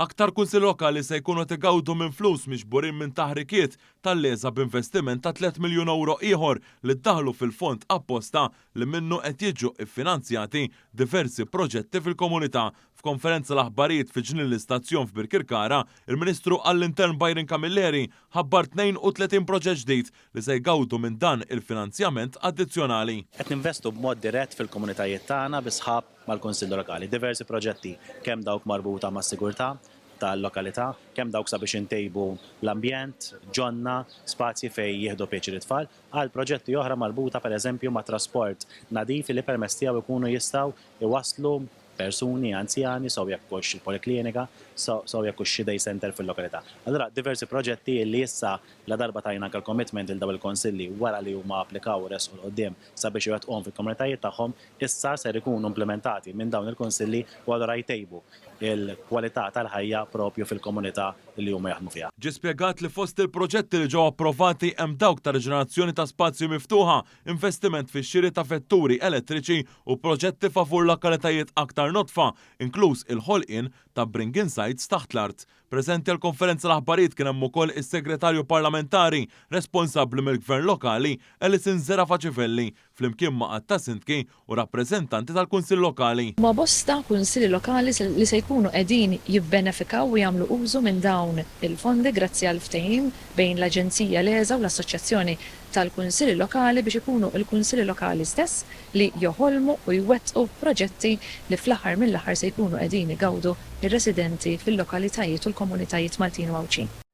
Aktar kunsilli lokali se jkunu tigawdu minn flus miġburin minn taħrikiet tal-leża b'investiment ta' 3 miljun euro ieħor li ddaħlu fil-fond apposta li minnu qed jiġu iffinanzjati diversi proġetti fil-komunità. F'konferenza l-aħbarijiet fi ġnien l-istazzjon f'Birkirkara, il-Ministru għall-Intern Byron Camilleri ħabbar 32 proġett ġdid li se jgawdu minn dan il-finanzjament addizzjonali. Qed ninvestu b'mod dirett fil-komunitajiet tagħna bi sħab mal-Kunsill Lokali. Diversi proġetti kemm dawk marbuta mas-sigurtà tal-lokalità, kemm dawk sabiex intejbu l-ambjent, ġonna, spazji fej jieħdu pieċi l-tfal, għal proġetti oħra marbuta pereżempju ma' trasport nadif li permess tiegħu jkunu jistgħu iwasslu persuni anzjani, sew jekk hux il-poliklinika, sew jekk hux day center fil-lokalità. Allura diversi proġetti li issa la darba tajna anke commitment il daw il-konsilli wara li huma applikaw resqu l qudiem sabiex iwettqhom fil-komunitajiet tagħhom, issa ser ikunu implementati minn dawn il-konsilli u allura jtejbu il-kwalità tal-ħajja propju fil-komunità li huma jaħdmu fiha. Ġie spjegat li fost il-proġetti li ġew approvati hemm dawk ta' reġenerazzjoni ta' spazju miftuħa, investiment fix-xiri ta' vetturi elettriċi u proġetti favur lokalitajiet aktar notfa, inkluż il-ħolqien ta' bringing sites taħt l-art. Preżenti għall konferenza l-aħbarijiet kien hemm ukoll is-segretarju parlamentari responsabbli mill-Gvern lokali Alison Zera Faċifelli flimkien ma' qatt ta' sindki u rappreżentanti tal-Kunsill Lokali. Ma' bosta kunsilli lokali li se jkunu qegħdin jibbenefikaw u jagħmlu użu minn dawn il-fondi grazzi għal ftehim bejn l-Aġenzija Leża u l-Assoċjazzjoni tal-Kunsilli Lokali biex ikunu il-Kunsilli Lokali stess li joħolmu u jwettqu proġetti li fl-aħħar mill-aħħar se jkunu qegħdin igawdu ir-residenti fil-lokalitajiet u l-komunitajiet Maltin u Mawċin.